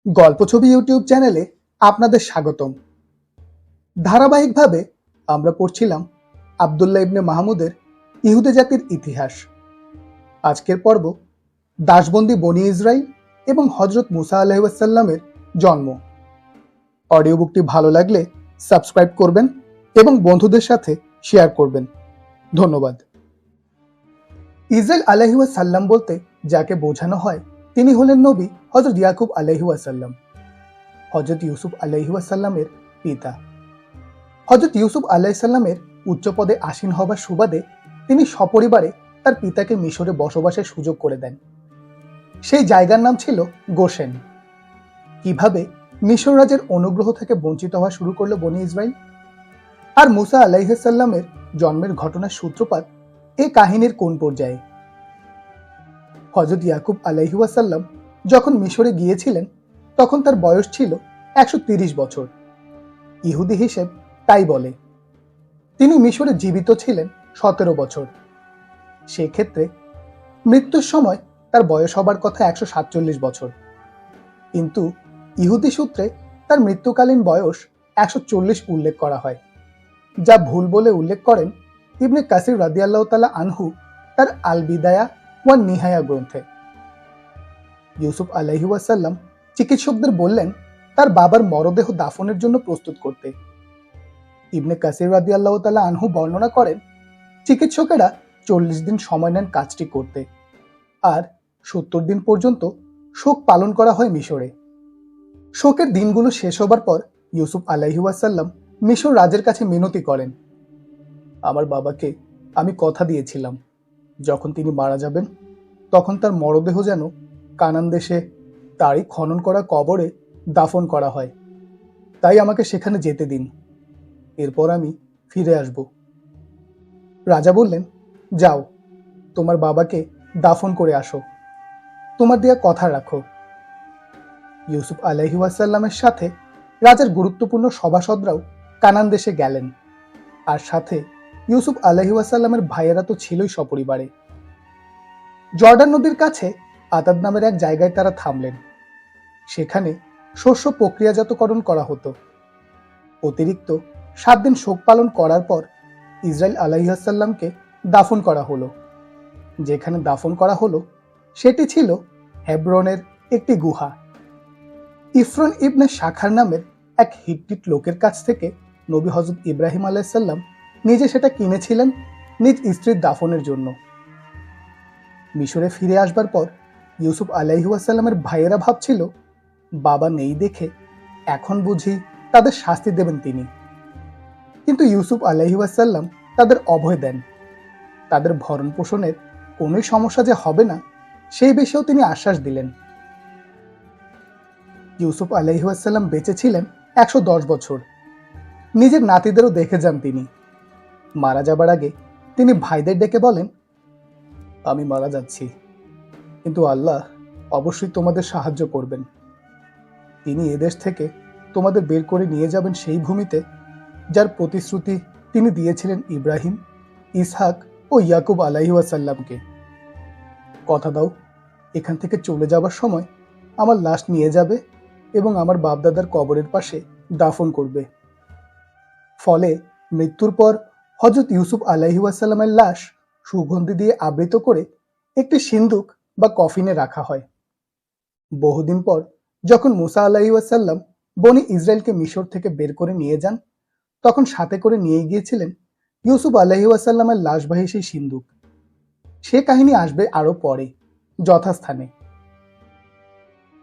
গল্প ছবি ইউটিউব চ্যানেলে আপনাদের স্বাগতম। ধারাবাহিকভাবে আমরা পড়ছিলাম আব্দুল্লাহ ইবনে মাহমুদের ইহুদি জাতির ইতিহাস। আজকের পর্ব দাসবন্দি বনি ইসরাইল এবং হযরত মুসা আলাইহিস সালামের জন্ম। অডিও বুকটি ভালো লাগলে সাবস্ক্রাইব করবেন এবং বন্ধুদের সাথে শেয়ার করবেন। ধন্যবাদ। ইসরাইল আলাইহিস সালাম বলতে যাকে বোঝানো হয় তিনি হলেন নবী হযরত ইয়াকুব আলাইহিস সালাম, হযরত ইউসুফ আলাইহিস সালামের পিতা। হযরত ইউসুফ আলাইহিস সালামের উচ্চ পদে আসীন হবার সুবাদে তিনি সপরিবারে তার পিতাকে মিশরে বসবাসের সুযোগ করে দেন। সেই জায়গার নাম ছিল গোশেন। কিভাবে মিশর রাজের অনুগ্রহ থেকে বঞ্চিত হওয়া শুরু করলো বনি ইসরাইল আর মুসা আলাইহিস সালামের জন্মের ঘটনার সূত্রপাত এই কাহিনীর কোন পর্যায়ে? হযরত ইয়াকুব আলাইহিস সালাম যখন মিশরে গিয়েছিলেন তখন তার বয়স ছিল 130 বছর। ইহুদি হিসেব তাই বলে। তিনি মিশরে জীবিত ছিলেন 17 বছর। সেক্ষেত্রে মৃত্যুর সময় তার বয়স হবার কথা 147 বছর, কিন্তু ইহুদি সূত্রে তার মৃত্যুকালীন বয়স 140 উল্লেখ করা হয়, যা ভুল বলে উল্লেখ করেন ইবনে কাসির রাদিয়াল্লাহু তাআলা আনহু তার আল বিদায়া ওয়ান নিহায়া গ্রন্থে। ইউসুফ আলাইহিস সালাম চিকিৎসকদের বললেন তার বাবার মরদেহ দাফনের জন্য প্রস্তুত করতে। ইবনে কাসির রাদিয়াল্লাহু তাআলা আনহু বর্ণনা করেন চিকিৎসকেরা 40 দিন সময় নেন কাজটি করতে, আর 70 দিন পর্যন্ত শোক পালন করা হয় মিশরে। শোকের দিনগুলো শেষ হবার পর ইউসুফ আলাইহিস সালাম মিশর রাজের কাছে মিনতি করেন, আমার বাবাকে আমি কথা দিয়েছিলাম যখন তিনি মারা যাবেন তখন তার মরদেহ যেন কানান দেশে তারই খনন করা কবরে দাফন করা হয়, তাই আমাকে সেখানে যেতে দিন, এরপর আমি ফিরে আসব। রাজা বললেন, যাও, তোমার বাবাকে দাফন করে আসো, তোমার দেয়া কথা রাখো। ইউসুফ আলাইহিস সালামের সাথে রাজার গুরুত্বপূর্ণ সভাসদরাও কানান দেশে গেলেন, আর সাথে ইউসুফ আলাইহিস সালামের ভাইয়েরা তো ছিলই সপরিবারে। জর্ডান নদীর কাছে আতাদ নামের এক জায়গায় তারা থামলেন। সেখানে শস্য প্রক্রিয়াজাতকরণ করা হতো। অতিরিক্ত 7 দিন শোক পালন করার পর ইসরাইল আলাইহিস সালামকে দাফন করা হলো। যেখানে দাফন করা হলো সেটি ছিল হেব্রনের একটি গুহা। ইফরন ইবনে শাখার নামের এক হিট্টিট লোকের কাছ থেকে নবী হযরত ইব্রাহিম আলাইহিস সালাম নিজে সেটা কিনেছিলেন নিজ স্ত্রীর দাফনের জন্য। মিশরে ফিরে আসবার পর ইউসুফ আলাইহিস সালামের ভাইয়েরা ভাবছিল বাবা নেই দেখে এখন বুঝি তাদের শাস্তি দেবেন তিনি, কিন্তু ইউসুফ আলাইহিস সালাম তাদের অভয় দেন। তাদের ভরণ পোষণের কোনো সমস্যা যে হবে না সেই বিষয়েও তিনি আশ্বাস দিলেন। ইউসুফ আলাইহিস সালাম বেঁচে ছিলেন 110 বছর। নিজের নাতিদেরও দেখে যান তিনি। মারা যাবার আগে তিনি ভাইদের ডেকে বলেন, আমি মারা যাচ্ছি, কিন্তু আল্লাহ অবশ্যই তোমাদের সাহায্য করবেন। তিনি এদেশ থেকে তোমাদের বের করে নিয়ে যাবেন সেই ভূমিতে যার প্রতিশ্রুতি তিনি দিয়েছিলেন ইব্রাহিম, ইসহাক ও ইয়াকুব আলাইহিস সালামকে। কথা দাও, এখান থেকে চলে যাবার সময় আমার লাশ নিয়ে যাবে এবং আমার বাপদাদার কবরের পাশে দাফন করবে। ফলে মৃত্যুর পর হযরত ইউসুফ আলাইহিস সালামের লাশ সুগন্ধি দিয়ে আবৃত করে একটি সিন্দুক বা কফিনে রাখা হয়। বহুদিন পর যখন মুসা আলাইহিস সালাম বনি ইসরাইলকে মিশর থেকে বের করে নিয়ে যান তখন সাথে করে নিয়ে গিয়েছিলেন ইউসুফ আলাইহিস সালামের লাশবাহী সেই সিন্দুক। সে কাহিনী আসবে আরো পরে যথাস্থানে।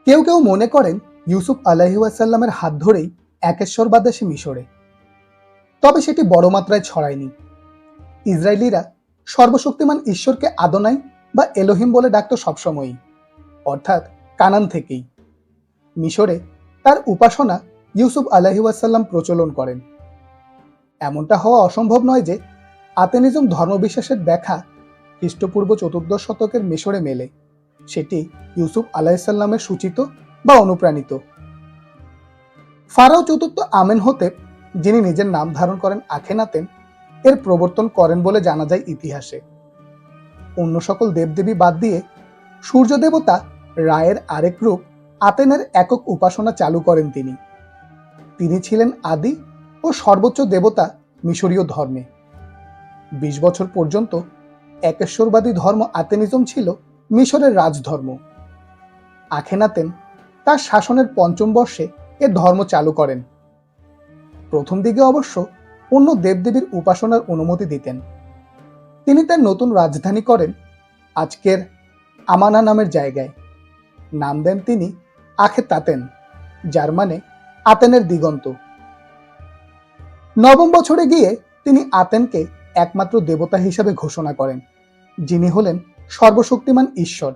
কেউ কেউ মনে করেন ইউসুফ আলাইহিস সালামের হাত ধরেই একেশ্বরবাদ আসে মিশরে, তবে সেটি বড় মাত্রায় ছড়ায়নি। ইসরায়েলিরা সর্বশক্তিমান ঈশ্বরকে আদোনাই বা এলোহিম বলে ডাকত সবসময়ই, অর্থাৎ কানান থেকেই। মিশরে তার উপাসনা ইউসুফ আলাইহিস সালাম প্রচলন করেন। এমনটা হওয়া অসম্ভব নয় যে আতেনিজম ধর্মবিশ্বাসের দেখা খ্রিস্টপূর্ব 14 শতকের মিশরে মেলে, সেটি ইউসুফ আলাইহিস সালামের সূচিত বা অনুপ্রাণিত। ফারাও চতুর্থ আমেনহোতেপ, যিনি নিজের নাম ধারণ করেন আখেনাতেন, এর প্রবর্তন করেন বলে জানা যায় ইতিহাসে। অন্য সকল দেবদেবী বাদ দিয়ে সূর্য দেবতা রায়ের আরেক রূপ আতেনের একক উপাসনা চালু করেন তিনি। তিনি ছিলেন আদি ও সর্বোচ্চ দেবতা মিশরীয় ধর্মে। ২০ বছর পর্যন্ত একেশ্বরবাদী ধর্ম আতেনিজম ছিল মিশরের রাজধর্ম। আখেনাতেন তার শাসনের ৫ম বর্ষে এ ধর্ম চালু করেন। প্রথম দিকে অবশ্য অন্য দেবদেবীর উপাসনার অনুমতি দিতেন। তিনি তার নতুন রাজধানী করেন আজকের আমানা নামের জায়গায়। নাম দেন তিনি আখেতাতেন, যার মানে আতেনের দিগন্ত। ৯ম বছরে গিয়ে তিনি আতেনকে একমাত্র দেবতা হিসাবে ঘোষণা করেন, যিনি হলেন সর্বশক্তিমান ঈশ্বর,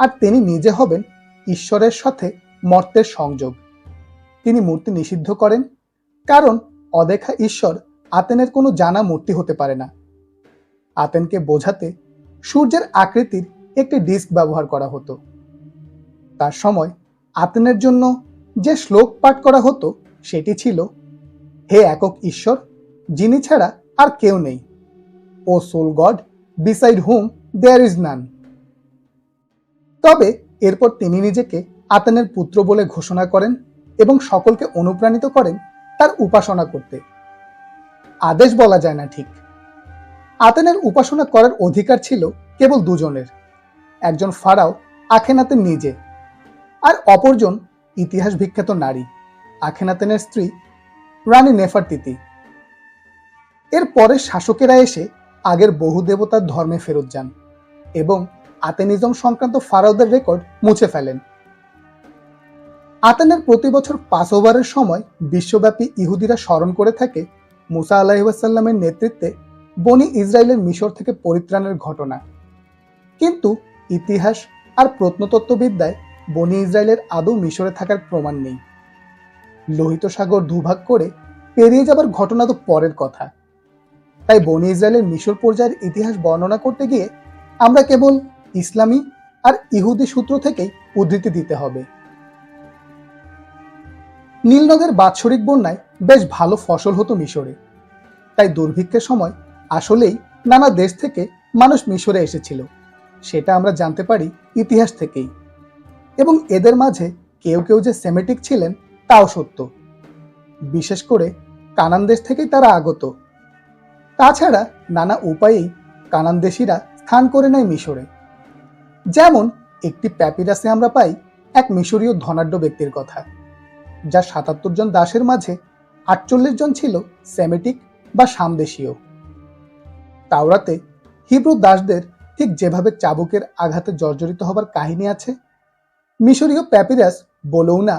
আর তিনি নিজে হবেন ঈশ্বরের সাথে মর্তের সংযোগ। তিনি মূর্তি নিষিদ্ধ করেন, কারণ অদেখা ঈশ্বর আতেনের কোনো জানা মূর্তি হতে পারে না। আতেনকে বোঝাতে সূর্যের আকৃতির একটি ডিস্ক ব্যবহার করা হতো। তার সময় আতেনের জন্য যে শ্লোক পাঠ করা হতো সেটি ছিল, হে একক ঈশ্বর, যিনি ছাড়া আর কেউ নেই, o soul God beside whom there is none. তবে এরপর তিনি নিজেকে আতেনের পুত্র বলে ঘোষণা করেন এবং সকলকে অনুপ্রাণিত করেন তার উপাসনা করতে। আদেশ বলা যায় না ঠিক। আতেনের উপাসনা করার অধিকার ছিল কেবল দুজনের, একজন ফারাও আখেনাতেন নিজে, আর অপরজন ইতিহাস বিখ্যাত নারী আখেনাতেনের স্ত্রী রানী নেফারতিতি। এর পরে শাসকেরা এসে আগের বহু দেবতার ধর্মে ফেরত যান এবং আতেনিজম সংক্রান্ত ফারাওদের রেকর্ড মুছে ফেলেন। আতেনের প্রতি বছর পাসওভারের সময় বিশ্বব্যাপী ইহুদিরা স্মরণ করে থাকে মুসা আলাইহিসসালামের নেতৃত্বে বনি ইসরায়েলের মিশর থেকে পরিত্রাণের ঘটনা। কিন্তু ইতিহাস আর প্রত্নতত্ত্ববিদ্যায় বনি ইসরায়েলের আদৌ মিশরে থাকার প্রমাণ নেই। লোহিত সাগর দুভাগ করে পেরিয়ে যাবার ঘটনা তো পরের কথা। তাই বনি ইসরায়েলের মিশর পর্যায়ের ইতিহাস বর্ণনা করতে গিয়ে আমরা কেবল ইসলামী আর ইহুদি সূত্র থেকেই উদ্ধৃতি দিতে হবে। নীল নদের বাৎসরিক বন্যায় বেশ ভালো ফসল হতো মিশরে। তাই দুর্ভিক্ষের সময় আসলেই নানা দেশ থেকে মানুষ মিশরে এসেছিল, সেটা আমরা জানতে পারি ইতিহাস থেকেই। এবং এদের মাঝে কেউ কেউ যে সেমেটিক ছিলেন তাও সত্য। বিশেষ করে কানান দেশ থেকেই তারা আগত। তাছাড়া নানা উপায়েই কানান দেশিরা স্থান করে নেয় মিশরে। যেমন একটি প্যাপিরাসে আমরা পাই এক মিশরীয় ধনাঢ্য ব্যক্তির কথা, যার ৭৭ জন দাসের মাঝে ৪৮ জন ছিল সেমেটিক বা সামদেশীয়। তাওরাতে হিব্রু দাসদের ঠিক যেভাবে চাবুকের আঘাতে জর্জরিত হবার কাহিনী আছে, মিশরীয় প্যাপিরাস বলৌনা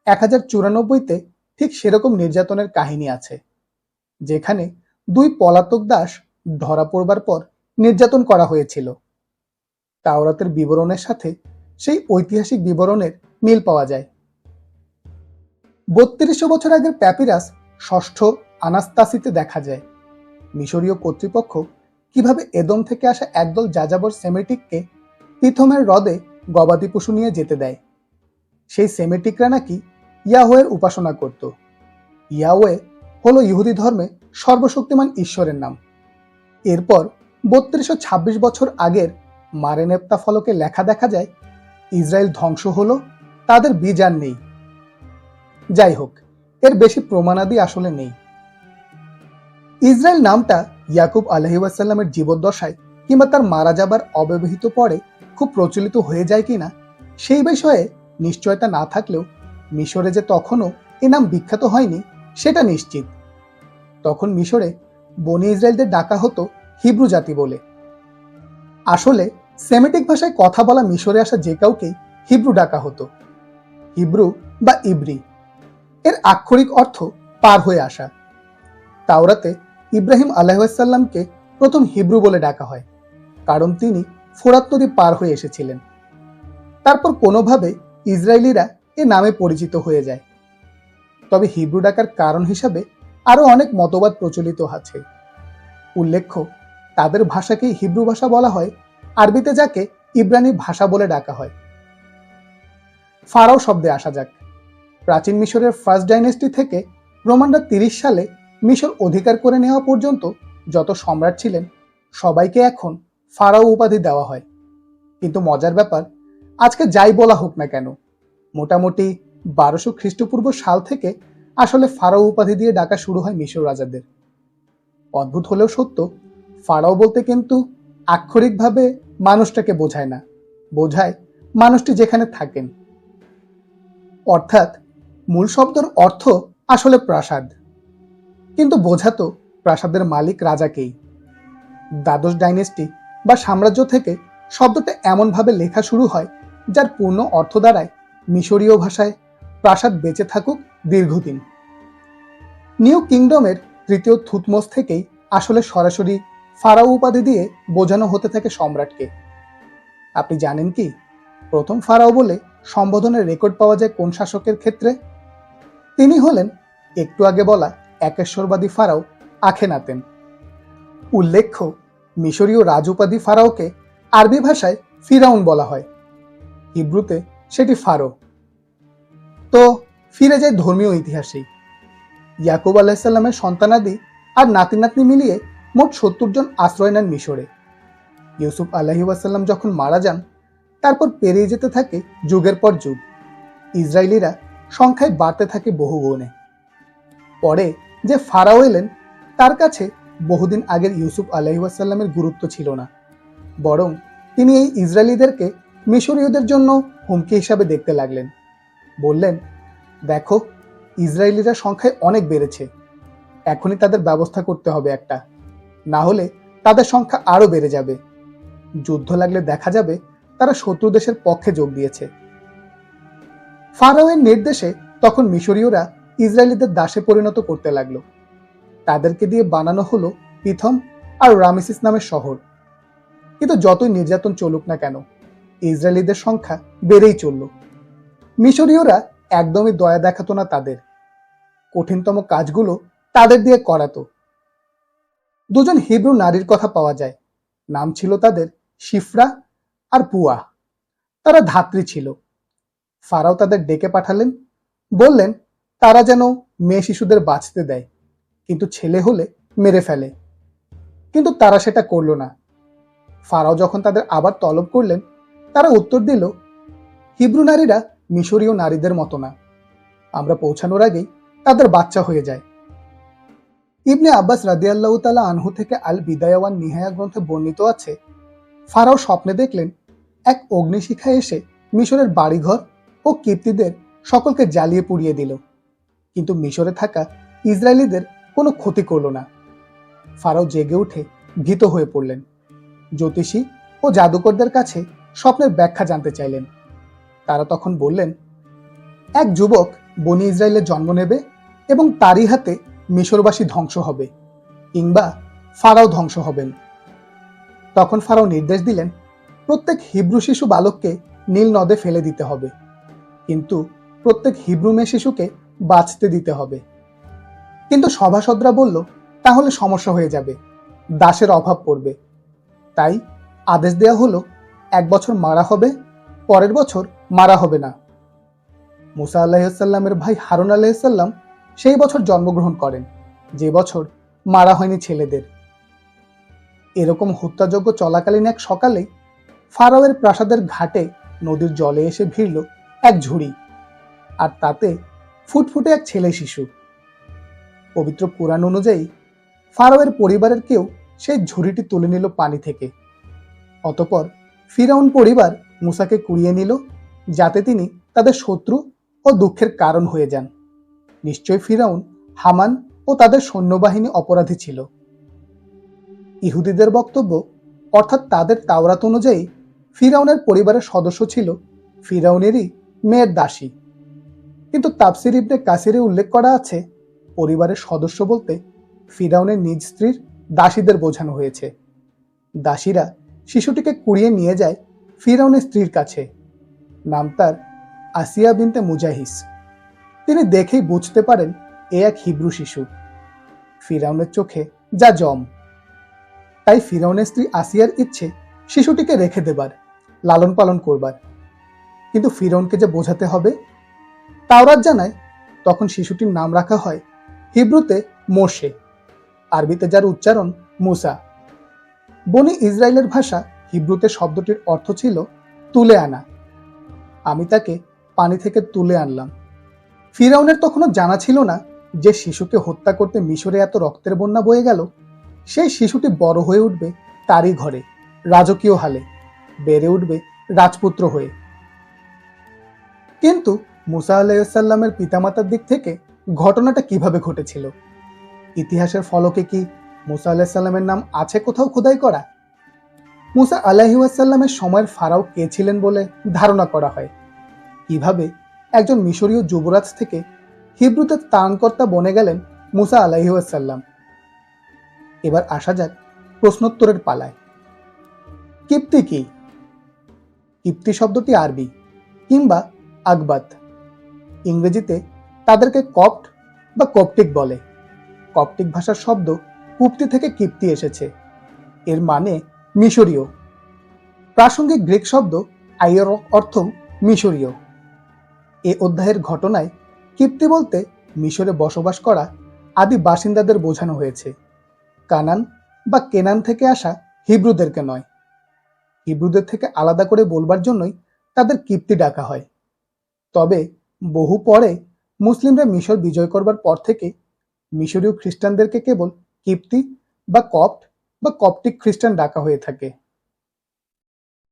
১০৯৪-তে ঠিক সেরকম নির্যাতনের কাহিনী আছে, যেখানে ২ পলাতক দাস ধরা পড়বার পর নির্যাতন করা হয়েছিল। তাওরাতের বিবরণের সাথে সেই ঐতিহাসিক বিবরণের মিল পাওয়া যায়। ৩২০০ বছর আগের প্যাপিরাস ষষ্ঠ আনাস্তাসিতে দেখা যায় মিশরীয় কর্তৃপক্ষ কিভাবে এদম থেকে আসা একদল যাযাবর সেমেটিককে পিথমের হ্রদে গবাদি পশু নিয়ে যেতে দেয়। সেই সেমেটিকরা নাকি ইয়াহওয়ের উপাসনা করত। ইয়াহওয়ে হলো ইহুদি ধর্মে সর্বশক্তিমান ঈশ্বরের নাম। এরপর ৩২২৬ বছর আগের মারেনেপ্তা ফলকে লেখা দেখা যায়, ইসরায়েল ধ্বংস হলো, তাদের বীজ আর নেই। যাই হোক, এর বেশি প্রমাণাদি আসলে নেই। ইসরায়েল নামটা ইয়াকুব আলাইহিসসালামের জীবদ্দশায় কিংবা তার মারা যাবার অব্যবহিত পরে খুব প্রচলিত হয়ে যায় কিনা সেই বিষয়ে নিশ্চয়তা না থাকলেও মিশরে যে তখনও এ নাম বিখ্যাত হয়নি সেটা নিশ্চিত। তখন মিশরে বনি ইসরায়েলদের ডাকা হতো হিব্রু জাতি বলে। আসলে সেমেটিক ভাষায় কথা বলা মিশরে আসা যে কাউকেই হিব্রু ডাকা হতো। হিব্রু বা ইব্রি এর আক্ষরিক অর্থ পার হয়ে আসা। তাওরাতে ইব্রাহিম আলাইহিসসালামকে প্রথম হিব্রু বলে ডাকা হয়, কারণ তিনি ফোরাত নদী পার হয়ে এসেছিলেন। তারপর কোনোভাবে ইসরায়েলিরা এ নামে পরিচিত হয়ে যায়। তবে হিব্রু ডাকার কারণ হিসাবে আরো অনেক মতবাদ প্রচলিত আছে। উল্লেখ্য, তাদের ভাষাকেই হিব্রু ভাষা বলা হয়, আরবিতে যাকে ইব্রানি ভাষা বলে ডাকা হয়। ফারাও শব্দে আসা যাক। প্রাচীন মিশরের ফার্স্ট ডাইনেস্টি থেকে রোমানরা ৩০ সালে মিশর অধিকার করে নেওয়া পর্যন্ত যত সম্রাট ছিলেন সবাইকে এখন ফারাও উপাধি দেওয়া হয়। কিন্তু মজার ব্যাপার, আজকে যাই বলা হোক না কেন, মোটামুটি 1200 খ্রিস্টপূর্ব সাল থেকে আসলে ফারাও উপাধি দিয়ে ডাকা শুরু হয় মিশর রাজাদের। অদ্ভুত হলেও সত্য, ফারাও বলতে কিন্তু আক্ষরিকভাবে মানুষটাকে বোঝায় না, বোঝায় মানুষটি যেখানে থাকেন। অর্থাৎ মূল শব্দের অর্থ আসলে প্রাসাদ, কিন্তু বোঝাতো প্রাসাদের মালিক রাজাকেই। দ্বাদশ ডাইনেস্টি বা সাম্রাজ্য থেকে শব্দটা এমনভাবে লেখা শুরু হয় যার পূর্ণ অর্থ দাঁড়ায় মিশরীয় ভাষায় প্রাসাদ বেঁচে থাকুক দীর্ঘদিন। নিউ কিংডমের তৃতীয় থুতমোস থেকেই আসলে সরাসরি ফারাও উপাধি দিয়ে বোঝানো হতে থাকে সম্রাটকে। আপনি জানেন কি প্রথম ফারাও বলে সম্বোধনের রেকর্ড পাওয়া যায় কোন শাসকের ক্ষেত্রে? তিনি হলেন একটু আগে বলা একেশ্বরবাদী ফারাও আখেনাতেন। উল্লেখ্য, মিশরীয় রাজ উপাধি ফারাওকে আরবি ভাষায় ফিরাউন বলা হয়, হিব্রুতে সেটি ফারো। তো ফিরে যায় ধর্মীয় ইতিহাসেই। ইয়াকুব আলাইসাল্লামের সন্তানাদি আর নাতি নাতনি মিলিয়ে মোট 70 জন আশ্রয় নেন মিশরে। ইউসুফ আলাইহি ওয়াসাল্লাম যখন মারা যান, তারপর পেরিয়ে যেতে থাকে যুগের পর যুগ। ইসরায়েলিরা সংখ্যায় বাড়তে থাকে বহুগুণে। পরে যে ফারাও এলেন, তার কাছে বহুদিন আগের ইউসুফ আলাইহি ওয়াসাল্লামের গুরুত্ব ছিল না, বরং তিনি এই ইসরায়েলিদেরকে মিশরীয়দের জন্য হুমকি হিসাবে দেখতে লাগলেন। বললেন, দেখো, ইসরায়েলিরা সংখ্যায় অনেক বেড়েছে, এখনই তাদের ব্যবস্থা করতে হবে একটা, না হলে তাদের সংখ্যা আরো বেড়ে যাবে। যুদ্ধ লাগলে দেখা যাবে তারা শত্রু দেশের পক্ষে যোগ দিয়েছে। ফারাওয়ের নির্দেশে তখন মিশরীয়রা ইসরায়েলিদের দাসে পরিণত করতে লাগলো। তাদেরকে দিয়ে বানানো হলো পিথম আর রামেসিস নামের শহর। কিন্তু যতই নির্যাতন চলুক না কেন, ইসরায়েলিদের সংখ্যা বেড়েই চলল। মিশরীয়রা একদমই দয়া দেখাতো না তাদের, কঠিনতম কাজগুলো তাদের দিয়ে করাতো। দুজন হিব্রু নারীর কথা পাওয়া যায়, নাম ছিল তাদের শিফরা আর পুয়া। তারা ধাত্রী ছিল। ফারাও তাদের ডেকে পাঠালেন, বললেন তারা যেন মেয়ে শিশুদের বাঁচতে দেয়, কিন্তু ছেলে হলে মেরে ফেলে। কিন্তু তারা সেটা করল না। ফারাও যখন তাদের আবার তলব করলেন, তারা উত্তর দিল, হিব্রু নারীরা মিশরীয় নারীদের মতো না, আমরা পৌঁছানোর আগেই তাদের বাচ্চা হয়ে যায়। ইবনে আব্বাস রাদিয়াল্লাহু তাআলা আনহু থেকে আল বিদায়া ওয়ান নিহায়া গ্রন্থে বর্ণিত আছে, ফারাও স্বপ্নে দেখলেন এক অগ্নিশিখা এসে মিশরের বাড়িঘর ও কীর্তিদের সকলকে জ্বালিয়ে পুড়িয়ে দিল, কিন্তু মিশরে থাকা ইসরায়েলিদের কোনো ক্ষতি করল না। ফারাও জেগে উঠে ভীত হয়ে পড়লেন। জ্যোতিষী ও জাদুকরদের কাছে স্বপ্নের ব্যাখ্যা জানতে চাইলেন। তারা তখন বললেন, এক যুবক বনি ইসরায়েলের জন্ম নেবে এবং তারই হাতে মিশরবাসী ধ্বংস হবে, কিংবা ফারাও ধ্বংস হবেন। তখন ফারাও নির্দেশ দিলেন, প্রত্যেক হিব্রু শিশু বালককে নীল নদে ফেলে দিতে হবে, কিন্তু প্রত্যেক হিব্রু মেয়ে শিশুকে বাঁচতে দিতে হবে। কিন্তু সভাসদরা বলল, তাহলে সমস্যা হয়ে যাবে, দাসের অভাব পড়বে। তাই আদেশ দেয়া হলো, 1 বছর মারা হবে, পরের বছর মারা হবে না। মুসা আলাইহিসসালামের ভাই হারুন আলাইহিসসালাম সেই বছর জন্মগ্রহণ করেন, যে বছর মারা হয়নি ছেলেদের। এরকম হত্যাযজ্ঞ চলাকালীন এক সকালেই ফারাওয়ের প্রাসাদের ঘাটে নদীর জলে এসে ভিড়ল এক ঝুড়ি, আর তাতে ফুটফুটে এক ছেলে শিশু। পবিত্র কুরআন অনুযায়ী ফারাওয়ের পরিবারের কেউ সেই ঝুড়িটি তুলে নিল পানি থেকে। অতঃপর ফিরাউন পরিবার মুসাকে কুড়িয়ে নিল, যাতে তিনি তাদের শত্রু ও দুঃখের কারণ হয়ে যান। নিশ্চয় ফিরাউন, হামান ও তাদের সৈন্যবাহিনী অপরাধী ছিল। ইহুদিদের বক্তব্য, অর্থাৎ তাদের তাওরাত অনুযায়ী ফিরাউনের পরিবারের সদস্য ছিল ফিরাউনেরই মেয়ের দাসী। কিন্তু তাফসির ইবনে কাসিরে উল্লেখ করা আছে, পরিবারের সদস্য বলতে ফিরাউনের নিজ স্ত্রীর দাসীদের বোঝানো হয়েছে। দাসীরা শিশুটিকে কুড়িয়ে নিয়ে যায় ফিরাউনের স্ত্রীর কাছে। নাম তার আসিয়া বিনতে মুজাহিস। তিনি দেখেই বুঝতে পারেন এ এক হিব্রু শিশু। ফিরাউনের চোখে যা জম। তাই ফিরাউনের স্ত্রী আসিয়ার ইচ্ছে শিশুটিকে রেখে দেবার, লালন পালন করবার। কিন্তু ফিরাউনকে যে বোঝাতে হবে। তাওরাত জানায় তখন শিশুটির নাম রাখা হয় হিব্রুতে মোশে, আরবিতে যার উচ্চারণ মুসা। বনি ইসরায়েলের ভাষা হিব্রুতে শব্দটির অর্থ ছিল তুলে আনা। আমি তাকে পানি থেকে তুলে আনলাম। ফিরাউনের তখনও জানা ছিল না যে শিশুকে হত্যা করতে মিশরে এত রক্তের বন্যা বয়ে গেল। সেই শিশুটি বড় হয়ে উঠবে তারই ঘরে, রাজকীয় হালে, বেড়ে উঠবে রাজপুত্র হয়ে। কিন্তু মুসা আলাইহিসসালামের পিতামাতার দিক থেকে ঘটনাটা কিভাবে ঘটেছিল? ইতিহাসের ফলকে কি মুসা আলাইহিসসালামের নাম আছে কোথাও খোদাই করা? মুসা আলাইহিসসালামের সময়ের ফারাও কে ছিলেন বলে ধারণা করা হয়? কিভাবে একজন মিশরীয় যুবরাজ থেকে হিব্রুতে ত্রাণকর্তা বনে গেলেন মুসা আলাইহিসসালাম? এবার আসা যাক প্রশ্নোত্তরের পালায়। কিপ্তি কি? কিপ্তি শব্দটি আরবি কিংবা আকবাত। ইংরেজিতে তাদেরকে কপ্ট বা কপ্টিক বলে। কপ্টিক ভাষার শব্দ কুপ্তি থেকে কিপ্তি এসেছে। এর মানে মিশরীয়। প্রাসঙ্গিক গ্রিক শব্দ আইয়ের অর্থ মিশরীয়। এ অধ্যায়ের ঘটনায় কিপ্তি বলতে মিশরে বসবাস করা আদি বাসিন্দাদের বোঝানো হয়েছে, কানান বা কেনান থেকে আসা হিব্রুদেরকে নয়। হিব্রুদের থেকে আলাদা করে বলবার জন্যই তাদের কিপ্তি ডাকা হয়। তবে বহু পরে মুসলিমরা মিশর বিজয় করবার পর থেকে মিশরীয় খ্রিস্টানদেরকে কেবল কিপ্তি বা কপ্ট বা কপ্টিক খ্রিস্টান ডাকা হয়ে থাকে।